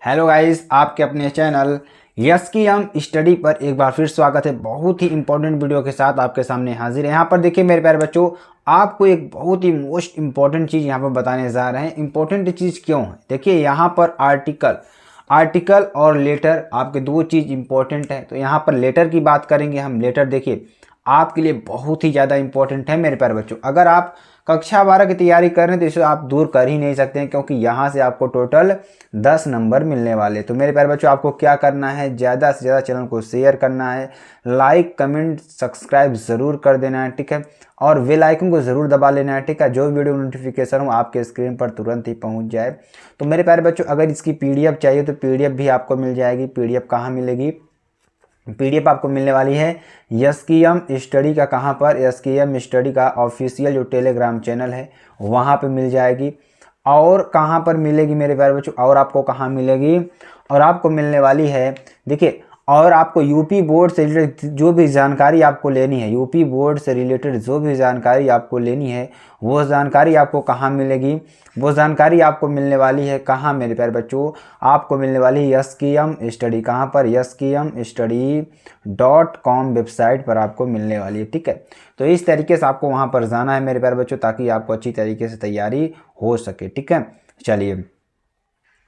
Hello guys, आपके अपने channel yes की हम स्टडी पर एक बार फिर स्वागत है। बहुत ही इंपॉर्टेंट वीडियो के साथ आपके सामने हाजिर है। यहाँ पर देखिए मेरे प्यारे बच्चों, आपको एक बहुत ही मोस्ट इंपॉर्टेंट चीज़ यहाँ पर बताने जा रहे हैं। इंपॉर्टेंट चीज़ क्यों है? देखिए यहाँ पर आर्टिकल और लेटर, आपके दो चीज़ इंपॉर्टेंट है। तो यहाँ पर लेटर की बात करेंगे हम। लेटर देखिए आपके लिए बहुत ही ज़्यादा इंपॉर्टेंट है मेरे प्यारे बच्चों। अगर आप कक्षा 12 की तैयारी कर रहे हैं तो इसे आप दूर कर ही नहीं सकते हैं, क्योंकि यहाँ से आपको टोटल 10 नंबर मिलने वाले। तो मेरे प्यारे बच्चों, आपको क्या करना है, ज़्यादा से ज़्यादा चैनल को शेयर करना है, लाइक कमेंट सब्सक्राइब ज़रूर कर देना है, ठीक है। और बेल आइकन को ज़रूर दबा लेना है, ठीक है। जो वीडियो नोटिफिकेशन हो आपके स्क्रीन पर तुरंत ही पहुँच जाए। तो मेरे प्यारे बच्चों, अगर इसकी PDF चाहिए तो PDF भी आपको मिल जाएगी। PDF कहाँ मिलेगी? PDF आपको मिलने वाली है यस की एम स्टडी का। कहाँ पर? यस की एम स्टडी का ऑफिशियल जो टेलीग्राम चैनल है वहाँ पे मिल जाएगी। और कहाँ पर मिलेगी मेरे प्यारे बच्चों? और आपको कहाँ मिलेगी? और आपको मिलने वाली है, देखिए, और आपको यूपी बोर्ड से रिलेटेड जो भी जानकारी आपको लेनी है, यूपी बोर्ड से रिलेटेड जो भी जानकारी आपको लेनी है, वो जानकारी आपको कहाँ मिलेगी? वो जानकारी आपको मिलने वाली है कहाँ मेरे प्यारे बच्चों? आपको मिलने वाली है यस की एम स्टडी। कहाँ पर? YSKMstudy.com वेबसाइट पर आपको मिलने वाली है, ठीक है। तो इस तरीके से आपको वहाँ पर जाना है मेरे प्यारे बच्चों, ताकि आपको अच्छी तरीके से तैयारी हो सके, ठीक है।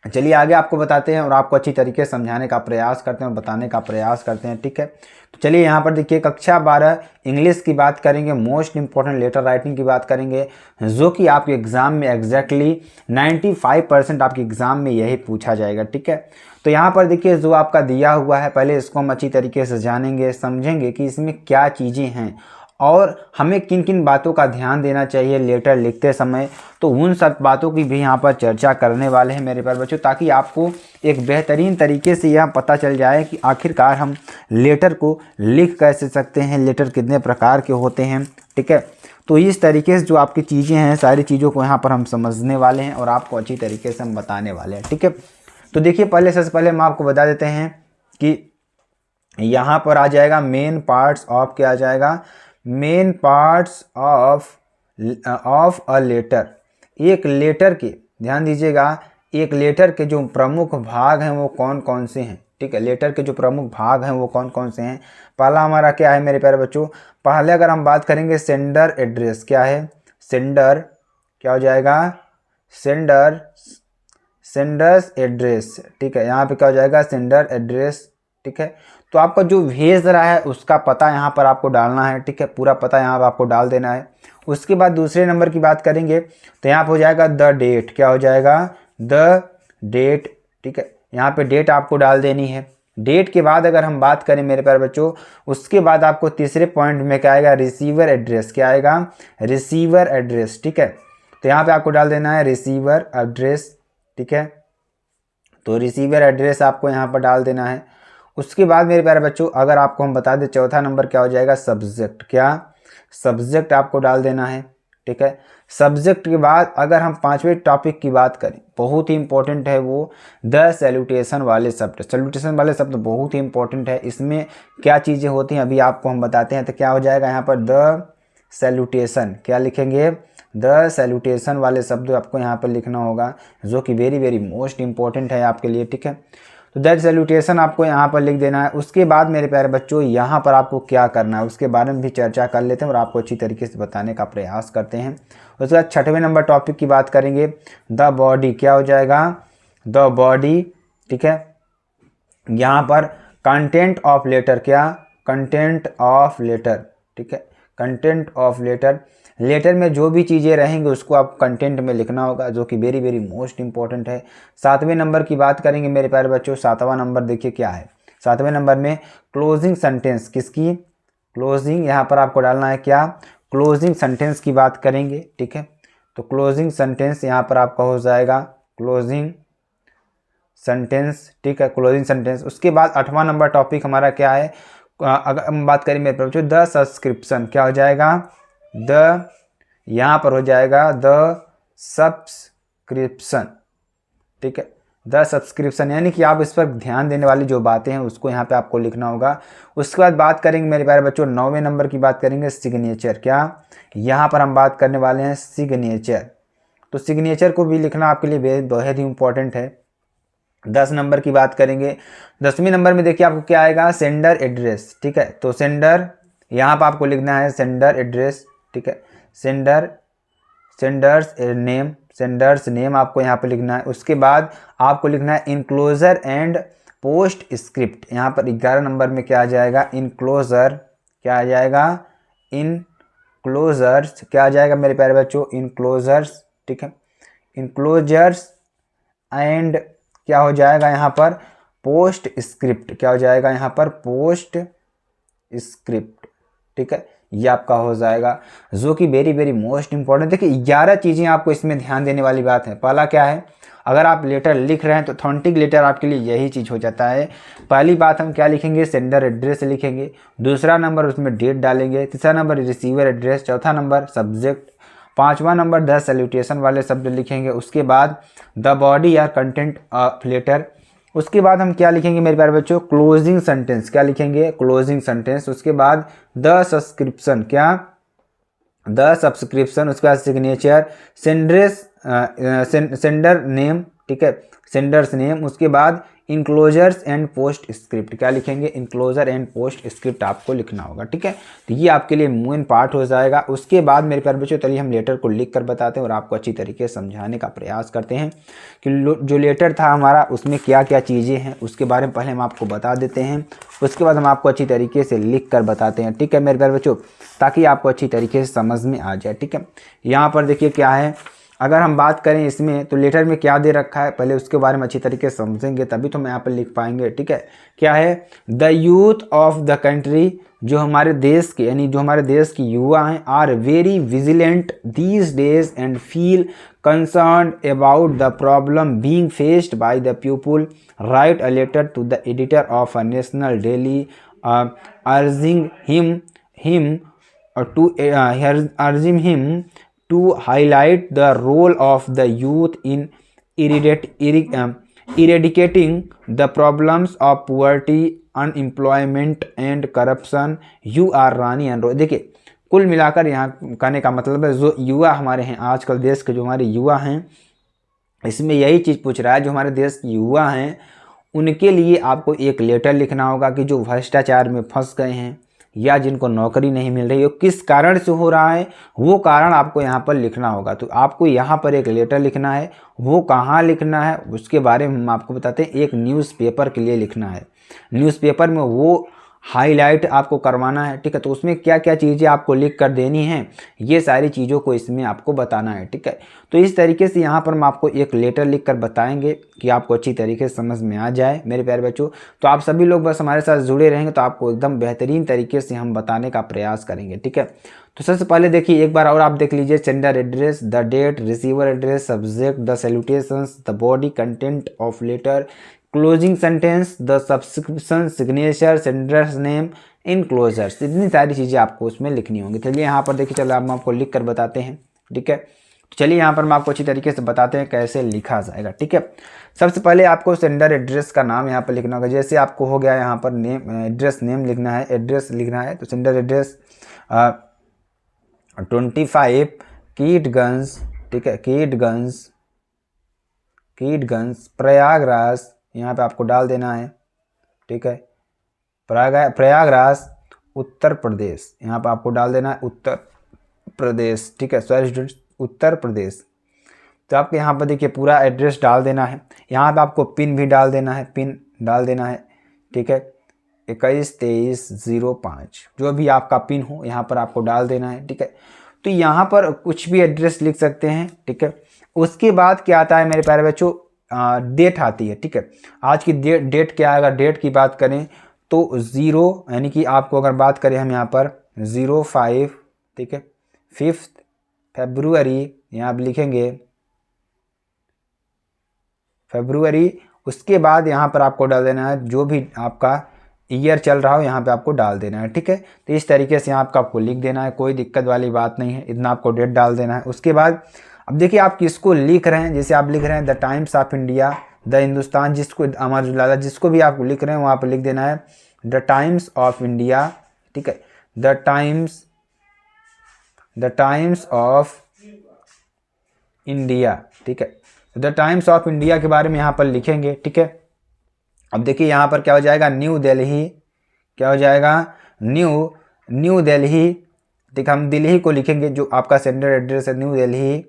चलिए आगे आपको बताते हैं और आपको अच्छी तरीके से समझाने का प्रयास करते हैं और बताने का प्रयास करते हैं, ठीक है। तो चलिए यहाँ पर देखिए, कक्षा 12 इंग्लिश की बात करेंगे। मोस्ट इंपॉर्टेंट लेटर राइटिंग की बात करेंगे, जो कि आपके एग्ज़ाम में एग्जैक्टली 95% आपके एग्ज़ाम में यही पूछा जाएगा, ठीक है। तो यहाँ पर देखिए जो आपका दिया हुआ है, पहले इसको हम अच्छी तरीके से जानेंगे, समझेंगे कि इसमें क्या चीज़ें हैं और हमें किन किन बातों का ध्यान देना चाहिए लेटर लिखते समय। तो उन सब बातों की भी यहाँ पर चर्चा करने वाले हैं मेरे प्यारे बच्चों, ताकि आपको एक बेहतरीन तरीके से यह पता चल जाए कि आखिरकार हम लेटर को लिख कैसे सकते हैं, लेटर कितने प्रकार के होते हैं, ठीक है। तो इस तरीके से जो आपकी चीज़ें हैं, सारी चीज़ों को यहाँ पर हम समझने वाले हैं और आपको अच्छी तरीके से हम बताने वाले हैं, ठीक है। तो देखिए सबसे पहले हम आपको बता देते हैं कि यहाँ पर आ जाएगा मेन पार्ट्स ऑफ, क्या आ जाएगा? Main parts of a letter. एक लेटर के, ध्यान दीजिएगा, एक लेटर के जो प्रमुख भाग हैं वो कौन कौन से हैं, ठीक है। लेटर के जो प्रमुख भाग हैं वो कौन कौन से हैं? पहला हमारा क्या है मेरे प्यारे बच्चों? पहले अगर हम बात करेंगे सेंडर एड्रेस, क्या है? सेंडर, क्या हो जाएगा? सेंडर्स एड्रेस, ठीक है। यहाँ पे क्या हो जाएगा? सेंडर एड्रेस, ठीक है। तो आपका जो भेज रहा है उसका पता यहाँ पर आपको डालना है, ठीक है। पूरा पता यहाँ पर आपको डाल देना है। उसके बाद दूसरे नंबर की बात करेंगे तो यहाँ पर हो जाएगा द डेट, क्या हो जाएगा? द डेट, ठीक है। यहाँ पे डेट आपको डाल देनी है। डेट के बाद अगर हम बात करें मेरे प्यारे बच्चों, उसके बाद आपको तीसरे पॉइंट में क्या आएगा? रिसीवर एड्रेस, क्या आएगा? रिसीवर एड्रेस, ठीक है। तो यहाँ पे आपको डाल देना है रिसीवर एड्रेस, ठीक है। तो रिसीवर एड्रेस आपको यहाँ पर डाल देना है। उसके बाद मेरे प्यारे बच्चों, अगर आपको हम बता दें, चौथा नंबर क्या हो जाएगा? सब्जेक्ट, क्या? सब्जेक्ट आपको डाल देना है, ठीक है। सब्जेक्ट के बाद अगर हम पांचवें टॉपिक की बात करें, बहुत ही इंपॉर्टेंट है वो, द सैल्यूटेशन वाले शब्द। सैल्यूटेशन वाले शब्द बहुत ही इंपॉर्टेंट है। इसमें क्या चीज़ें होती हैं अभी आपको हम बताते हैं। तो क्या हो जाएगा यहाँ पर? द सैल्यूटेशन, क्या लिखेंगे? द सैल्यूटेशन वाले शब्द आपको यहाँ पर लिखना होगा, जो कि वेरी वेरी मोस्ट इंपॉर्टेंट है आपके लिए, ठीक है। तो दैट सैल्यूटेशन आपको यहाँ पर लिख देना है। उसके बाद मेरे प्यारे बच्चों, यहाँ पर आपको क्या करना है उसके बारे में भी चर्चा कर लेते हैं और आपको अच्छी तरीके से बताने का प्रयास करते हैं। उसके बाद छठवें नंबर टॉपिक की बात करेंगे, द बॉडी, क्या हो जाएगा? द बॉडी, ठीक है। यहाँ पर कंटेंट ऑफ लेटर, क्या? कंटेंट ऑफ लेटर, ठीक है। कंटेंट ऑफ लेटर, लेटर में जो भी चीज़ें रहेंगी उसको आपको कंटेंट में लिखना होगा, जो कि वेरी वेरी मोस्ट इंपॉर्टेंट है। सातवें नंबर की बात करेंगे मेरे प्यारे बच्चों। सातवां नंबर देखिए क्या है? सातवें नंबर में क्लोजिंग सेंटेंस, किसकी? क्लोजिंग, यहाँ पर आपको डालना है क्या? क्लोजिंग सेंटेंस की बात करेंगे, ठीक है। तो क्लोजिंग सेंटेंस यहाँ पर आपका हो जाएगा क्लोजिंग सेंटेंस, ठीक है। Closing sentence. उसके बाद आठवां नंबर टॉपिक हमारा क्या है? अगर हम बात करें मेरे बच्चों, द सब्सक्रिप्शन, क्या हो जाएगा? द, यहाँ पर हो जाएगा द सब्सक्रिप्शन, ठीक है। द सब्सक्रिप्शन, यानी कि आप इस पर ध्यान देने वाली जो बातें हैं उसको यहाँ पे आपको लिखना होगा। उसके बाद बात करेंगे मेरे प्यारे बच्चों, 9वें नंबर की बात करेंगे, सिग्नेचर, क्या? यहाँ पर हम बात करने वाले हैं सिग्नेचर। तो सिग्नेचर को भी लिखना आपके लिए बेहद ही इंपॉर्टेंट है। 10 नंबर की बात करेंगे, 10वें नंबर में देखिए आपको क्या आएगा, सेंडर एड्रेस, ठीक है। तो सेंडर यहाँ पर आपको लिखना है सेंडर एड्रेस, ठीक है। सेंडर्स नेम आपको यहाँ पे लिखना है। उसके बाद आपको लिखना है इनक्लोजर एंड पोस्ट स्क्रिप्ट। यहाँ पर 11 नंबर में क्या आ जाएगा, इनक्लोजर, क्या आ जाएगा, इनक्लोजर्स, क्या आ जाएगा मेरे प्यारे बच्चों, इनक्लोजर्स, ठीक है। इनक्लोजर्स एंड क्या हो जाएगा यहाँ पर, पोस्ट स्क्रिप्ट, क्या हो जाएगा यहाँ पर, पोस्ट स्क्रिप्ट, ठीक है। ये आपका हो जाएगा, जो कि वेरी वेरी मोस्ट इंपॉर्टेंट। देखिए 11 चीज़ें आपको इसमें ध्यान देने वाली बात है। पहला क्या है, अगर आप लेटर लिख रहे हैं तो ऑथेंटिक लेटर आपके लिए यही चीज़ हो जाता है। पहली बात हम क्या लिखेंगे, सेंडर एड्रेस लिखेंगे। दूसरा नंबर उसमें डेट डालेंगे। तीसरा नंबर रिसीवर एड्रेस। चौथा नंबर सब्जेक्ट। पांचवा नंबर द सैल्यूटेशन वाले शब्द लिखेंगे। उसके बाद द बॉडी या कंटेंट ऑफ लेटर। उसके बाद हम क्या लिखेंगे मेरे प्यारे बच्चों, क्लोजिंग सेंटेंस, क्या लिखेंगे, क्लोजिंग सेंटेंस। उसके बाद द सब्सक्रिप्शन, क्या, द सब्सक्रिप्शन। उसके बाद सिग्नेचर, सेंडर नेम, ठीक है, सेंडर्स नेम। उसके बाद इनक्लोजर्स एंड पोस्ट स्क्रिप्ट, क्या लिखेंगे, इनक्लोजर एंड पोस्ट स्क्रिप्ट आपको लिखना होगा, ठीक है। तो ये आपके लिए मेन पार्ट हो जाएगा। उसके बाद मेरे प्यारे बच्चों चलिए हम लेटर को लिख कर बताते हैं और आपको अच्छी तरीके से समझाने का प्रयास करते हैं कि जो लेटर था हमारा उसमें क्या क्या चीज़ें हैं, उसके बारे में पहले हम आपको बता देते हैं। उसके बाद हम आपको अच्छी तरीके से लिख कर बताते हैं, ठीक है मेरे प्यारे बच्चों, ताकि आपको अच्छी तरीके से समझ में आ जाए, ठीक है। यहाँ पर देखिए क्या है, अगर हम बात करें इसमें तो लेटर में क्या दे रखा है, पहले उसके बारे में अच्छी तरीके से समझेंगे तभी तो हम यहाँ पर लिख पाएंगे, ठीक है। क्या है, the youth of the country, जो हमारे देश के, यानी जो हमारे देश की युवा हैं, are very vigilant these days and feel concerned about the problem being faced by the people, write a letter to the editor of a national daily urging him to highlight the role of the youth in eradicating the problems of poverty, unemployment and corruption. You are Rani and देखिए कुल मिलाकर यहाँ कहने का मतलब है जो युवा हमारे हैं आजकल, देश के जो हमारे युवा हैं, इसमें यही चीज़ पूछ रहा है, जो हमारे देश के युवा हैं उनके लिए आपको एक लेटर लिखना होगा कि जो भ्रष्टाचार में फंस गए हैं या जिनको नौकरी नहीं मिल रही है, किस कारण से हो रहा है वो कारण आपको यहाँ पर लिखना होगा। तो आपको यहाँ पर एक लेटर लिखना है, वो कहाँ लिखना है उसके बारे में हम आपको बताते हैं। एक न्यूज़पेपर के लिए लिखना है, न्यूज़पेपर में वो हाईलाइट आपको करवाना है, ठीक है। तो उसमें क्या क्या चीज़ें आपको लिख कर देनी है, ये सारी चीज़ों को इसमें आपको बताना है, ठीक है। तो इस तरीके से यहाँ पर हम आपको एक लेटर लिख कर बताएंगे कि आपको अच्छी तरीके से समझ में आ जाए मेरे प्यारे बच्चों। तो आप सभी लोग बस हमारे साथ जुड़े रहेंगे तो आपको एकदम बेहतरीन तरीके से हम बताने का प्रयास करेंगे, ठीक है। तो सबसे पहले देखिए एक बार और आप देख लीजिए, sender address, the date, receiver address, subject, the salutations, the body content of letter, closing sentence, the subscription, signature, sender's name, enclosures. इतनी सारी चीज़ें आपको उसमें लिखनी होंगी। चलिए यहाँ पर देखिए, चलो हम आपको लिख कर बताते हैं, ठीक है। तो चलिए यहाँ पर हम आपको अच्छी तरीके से बताते हैं कैसे लिखा जाएगा, ठीक है। सबसे पहले आपको सेंडर एड्रेस का नाम यहाँ पर लिखना होगा। जैसे आपको हो गया यहाँ पर नेम, एड्रेस नेम लिखना है, एड्रेस लिखना है, तो सेंडर एड्रेस 25 कीटगंज, ठीक है, कीटगंज प्रयागराज, यहाँ पे आपको डाल देना है, ठीक है। प्रयागराज उत्तर प्रदेश, यहाँ पे आपको डाल देना है उत्तर प्रदेश, ठीक है। Sorry students, Uttar Pradesh. तो आपको यहाँ पर देखिए पूरा एड्रेस डाल देना है। यहाँ पे आपको पिन भी डाल देना है, पिन डाल देना है, ठीक है। 212305 जो भी आपका पिन हो यहाँ पर आपको डाल देना है, ठीक है। तो यहाँ पर कुछ भी एड्रेस लिख सकते हैं, ठीक है। उसके बाद क्या आता है मेरे प्यारे बच्चों, डेट आती है, ठीक है। आज की डेट क्या आएगा, डेट की बात करें तो 0, यानी कि आपको अगर बात करें हम यहाँ पर 05, ठीक है, 5 फरवरी, यहाँ आप लिखेंगे फरवरी। उसके बाद यहाँ पर आपको डाल देना है जो भी आपका ईयर चल रहा हो, यहाँ पे आपको डाल देना है, ठीक है। तो इस तरीके से यहाँ आपको लिख देना है, कोई दिक्कत वाली बात नहीं है, इतना आपको डेट डाल देना है। उसके बाद अब देखिए आप किसको लिख रहे हैं, जैसे आप लिख रहे हैं the times of India, the Hindustan, जिसको अमर उजाला, जिसको भी आप लिख रहे हैं वहाँ पर लिख देना है द टाइम्स ऑफ इंडिया, ठीक है, द टाइम्स ऑफ इंडिया, ठीक है, द टाइम्स ऑफ इंडिया के बारे में यहाँ पर लिखेंगे, ठीक है। अब देखिए यहाँ पर क्या हो जाएगा, न्यू दिल्ली, क्या हो जाएगा, न्यू दिल्ली, ठीक है। हम दिल्ली को लिखेंगे, जो आपका सेंटर एड्रेस है न्यू दिल्ली,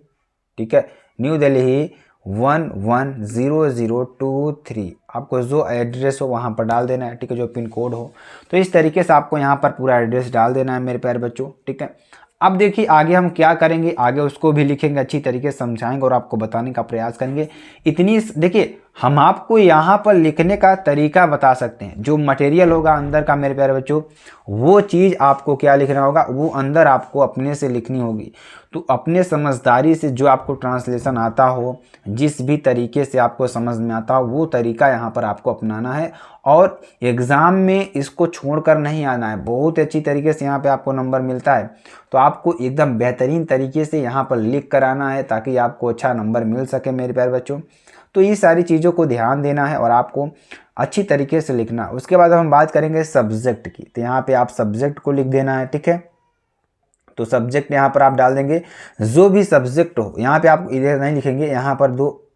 ठीक है, न्यू दिल्ली 110023। आपको जो एड्रेस हो वहाँ पर डाल देना है, ठीक है, जो पिन कोड हो। तो इस तरीके से आपको यहाँ पर पूरा एड्रेस डाल देना है मेरे प्यारे बच्चों, ठीक है। अब देखिए आगे हम क्या करेंगे, आगे उसको भी लिखेंगे, अच्छी तरीके से समझाएंगे और आपको बताने का प्रयास करेंगे। इतनी देखिए हम आपको यहाँ पर लिखने का तरीका बता सकते हैं, जो मटेरियल होगा अंदर का मेरे प्यारे बच्चों, वो चीज़ आपको क्या लिखना होगा, वो अंदर आपको अपने से लिखनी होगी। तो अपने समझदारी से जो आपको ट्रांसलेशन आता हो, जिस भी तरीके से आपको समझ में आता हो, वो तरीका यहाँ पर आपको अपनाना है और एग्ज़ाम में इसको छोड़कर नहीं आना है। बहुत अच्छी तरीके से यहाँ पे आपको नंबर मिलता है, तो आपको एकदम बेहतरीन तरीके से यहाँ पर लिख कर आना है ताकि आपको अच्छा नंबर मिल सके मेरे प्यारे बच्चों। तो ये सारी चीज़ों को ध्यान देना है और आपको अच्छी तरीके से लिखना। उसके बाद हम बात करेंगे सब्जेक्ट की, तो यहाँ पे आप सब्जेक्ट को लिख देना है, ठीक है। तो सब्जेक्ट यहाँ पर आप डाल देंगे जो भी सब्जेक्ट हो, यहाँ पे आप इधर नहीं लिखेंगे, यहाँ पर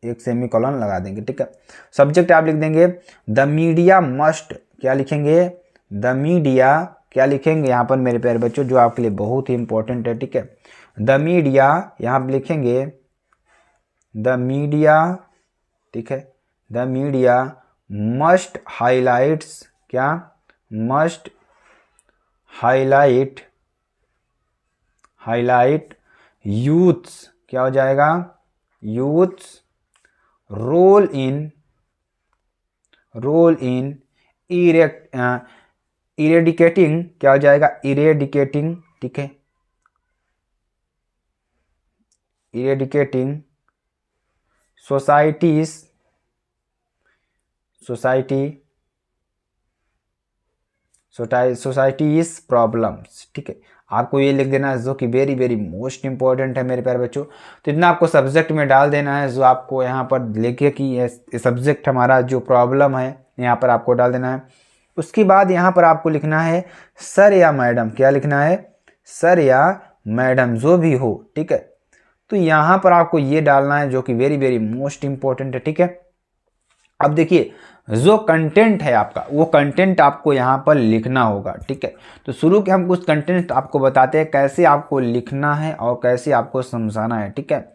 एक सेमीकोलन लगा देंगे, ठीक है। सब्जेक्ट आप लिख देंगे द मीडिया मस्ट, क्या लिखेंगे, द मीडिया, क्या लिखेंगे यहाँ पर मेरे प्यारे बच्चों, जो आपके लिए बहुत ही इंपॉर्टेंट है, ठीक है। द मीडिया यहाँ पर लिखेंगे द मीडिया, ठीक है, द मीडिया मस्ट हाईलाइट्स, क्या, मस्ट हाईलाइट यूथ्स, क्या हो जाएगा, यूथ्स रोल इन इरेडिकेटिंग, क्या हो जाएगा, इरेडिकेटिंग, ठीक है, इरेडिकेटिंग सोसाइटीज प्रॉब्लम्स, ठीक है। आपको ये लिख देना है जो कि वेरी वेरी मोस्ट इंपॉर्टेंट है मेरे प्यारे बच्चों। तो इतना आपको सब्जेक्ट में डाल देना है, जो आपको यहाँ पर लिखे कि ये सब्जेक्ट हमारा जो प्रॉब्लम है यहाँ पर आपको डाल देना है। उसके बाद यहाँ पर आपको लिखना है सर या मैडम, क्या लिखना है, सर या मैडम, जो भी हो, ठीक है। तो यहाँ पर आपको ये डालना है जो कि वेरी वेरी मोस्ट इंपॉर्टेंट है, ठीक है। अब देखिए जो कंटेंट है आपका, वो कंटेंट आपको यहाँ पर लिखना होगा, ठीक है। तो शुरू के हम कुछ कंटेंट आपको बताते हैं कैसे आपको लिखना है और कैसे आपको समझाना है, ठीक है।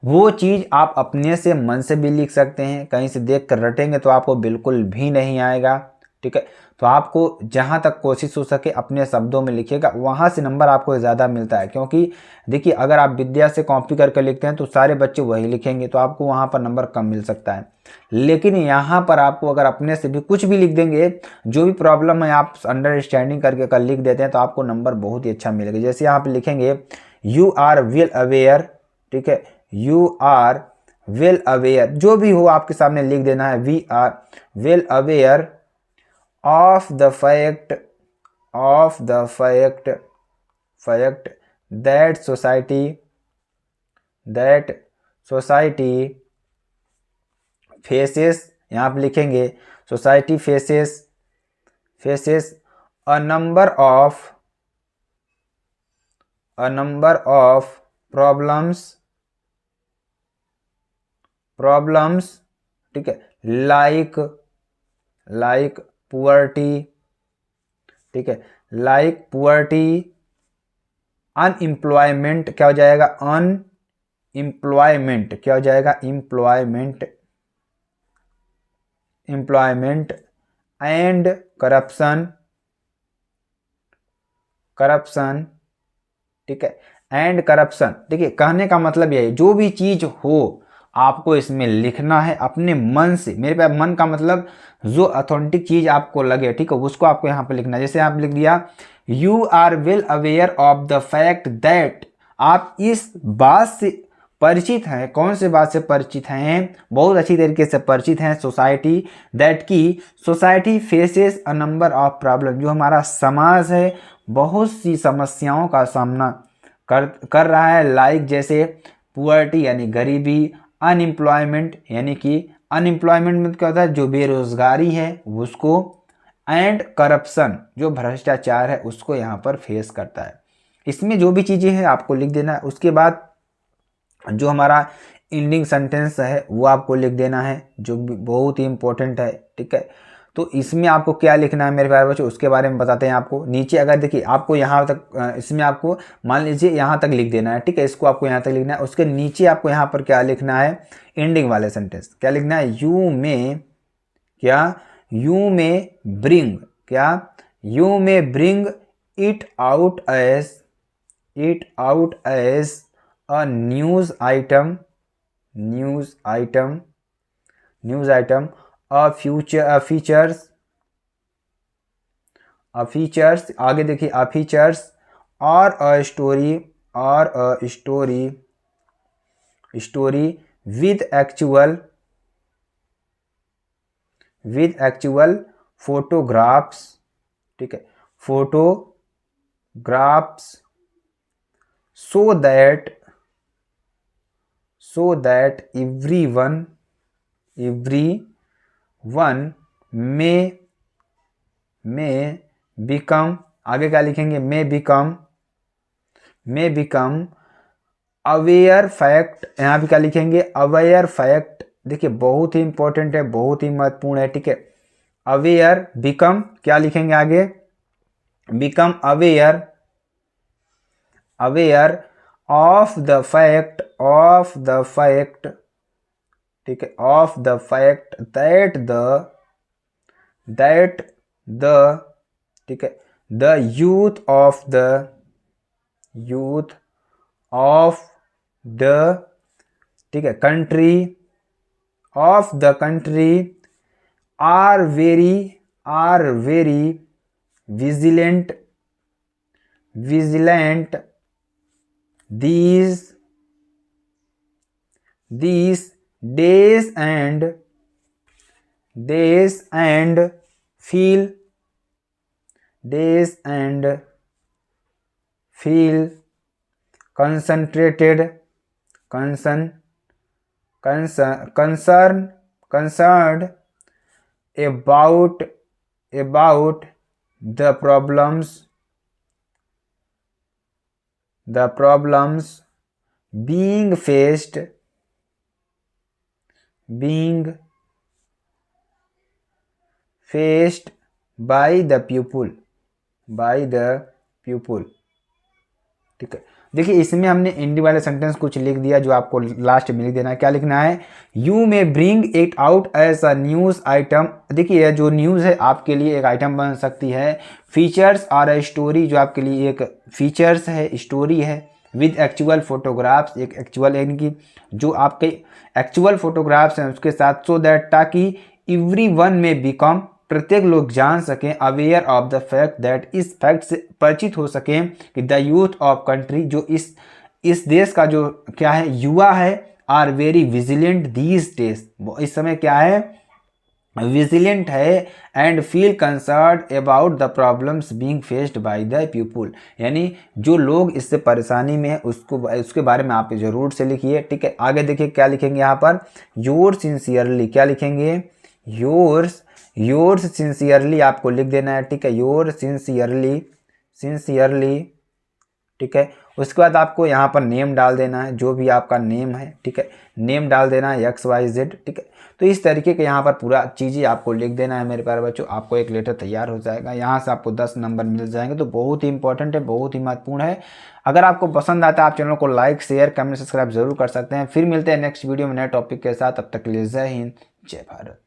वो चीज़ आप अपने से मन से भी लिख सकते हैं, कहीं से देख कर रटेंगे तो आपको बिल्कुल भी नहीं आएगा, ठीक है। तो आपको जहाँ तक कोशिश हो सके अपने शब्दों में लिखिएगा, वहाँ से नंबर आपको ज़्यादा मिलता है। क्योंकि देखिए अगर आप विद्या से कॉपी करके लिखते हैं तो सारे बच्चे वही लिखेंगे, तो आपको वहाँ पर नंबर कम मिल सकता है। लेकिन यहाँ पर आपको अगर अपने से भी कुछ भी लिख देंगे, जो भी प्रॉब्लम है आप अंडरस्टैंडिंग करके अगर लिख देते हैं तो आपको नंबर बहुत ही अच्छा मिलेगा। जैसे यहाँ पर लिखेंगे यू आर वेल अवेयर, ठीक है, यू आर वेल अवेयर, जो भी हो आपके सामने लिख देना है, we are well aware of the fact that society faces, यहाँ पे लिखेंगे society faces a number of problems, ठीक है, like पुअर्टी, ठीक है, लाइक पुअर्टी, अनएम्प्लॉयमेंट, क्या हो जाएगा, अनएम्प्लॉयमेंट, क्या हो जाएगा, एम्प्लॉयमेंट एंड करप्शन, ठीक है, एंड करप्शन। देखिए कहने का मतलब यही, जो भी चीज हो आपको इसमें लिखना है अपने मन से। मेरे पास मन का मतलब जो ऑथेंटिक चीज आपको लगे, ठीक है, उसको आपको यहाँ पे लिखना है। जैसे आप लिख दिया you are well aware of the fact that, आप इस बात से परिचित हैं, कौन से बात से परिचित हैं, बहुत अच्छी तरीके से परिचित हैं, सोसाइटी दैट की society faces a number of problem, जो हमारा समाज है बहुत सी समस्याओं का सामना कर रहा है, लाइक जैसे पुअर्टी यानी गरीबी, अनएम्प्लॉयमेंट यानी कि अनएम्प्लॉयमेंट में क्या होता है, जो बेरोजगारी है उसको, एंड करप्शन जो भ्रष्टाचार है उसको यहाँ पर फेस करता है। इसमें जो भी चीज़ें हैं आपको लिख देना है। उसके बाद जो हमारा एंडिंग सेंटेंस है वो आपको लिख देना है, जो बहुत ही इंपॉर्टेंट है, ठीक है। तो इसमें आपको क्या लिखना है मेरे प्यारे बच्चों, उसके बारे में बताते हैं आपको। नीचे अगर देखिए आपको यहाँ तक, इसमें आपको मान लीजिए यहाँ तक लिख देना है, ठीक है, इसको आपको यहाँ तक लिखना है। उसके नीचे आपको यहाँ पर क्या लिखना है, एंडिंग वाले सेंटेंस क्या लिखना है, यू में ब्रिंग, क्या, you may bring it out as a news item features आगे देखिए फीचर्स और a story with actual photographs, ठीक है, photographs so that everyone may become, आगे क्या लिखेंगे, may become aware fact, यहाँ भी क्या लिखेंगे, aware fact, देखिए बहुत ही इंपॉर्टेंट है, बहुत ही महत्वपूर्ण है, ठीक है। aware become क्या लिखेंगे आगे, become aware of the fact, ठीक है, of the fact that the ठीक है, the youth of the ठीक है country are very vigilant these days and feel concerned about the problems being faced by the pupil, ठीक है। देखिए इसमें हमने एंडिंग वाले सेंटेंस कुछ लिख दिया, जो आपको लास्ट में लिख देना है। क्या लिखना है, you may bring it out as a news item, देखिए जो न्यूज़ है आपके लिए एक आइटम बन सकती है। फीचर्स और अ स्टोरी, जो आपके लिए एक फीचर्स है, स्टोरी है। विद एक्चुअल फोटोग्राफ्स, एक एक्चुअल यानी कि जो आपके एक्चुअल फोटोग्राफ्स हैं उसके साथ, सो दैट ताकि एवरीवन में बिकम, प्रत्येक लोग जान सकें, aware of the fact that, इस फैक्ट से परिचित हो सकें कि द यूथ ऑफ कंट्री, जो इस देश का जो क्या है युवा है, are very vigilant these days, इस समय क्या है विजिलेंट है, and feel concern about the problems being faced by the people, यानी जो लोग इससे परेशानी में है उसके बारे में आप जरूर से लिखिए, ठीक है। आगे देखिए क्या लिखेंगे यहाँ पर, योर सिंसियरली, क्या लिखेंगे, योर्स सिंसियरली आपको लिख देना है, ठीक है, योर सिंसियरली, ठीक है। उसके बाद आपको यहाँ पर नेम डाल देना है, जो भी आपका नेम है, ठीक है, नेम डाल देना है XYZ, ठीक है। तो इस तरीके के यहाँ पर पूरा चीज़ें आपको लिख देना है मेरे प्यारे बच्चों, आपको एक लेटर तैयार हो जाएगा। यहाँ से आपको 10 नंबर मिल जाएंगे। तो बहुत ही इंपॉर्टेंट है, बहुत ही महत्वपूर्ण है। अगर आपको पसंद आता है आप चैनल को लाइक, शेयर, कमेंट, सब्सक्राइब जरूर कर सकते हैं। फिर मिलते हैं नेक्स्ट वीडियो में नए टॉपिक के साथ, तब तक के लिए जय हिंद, जय भारत।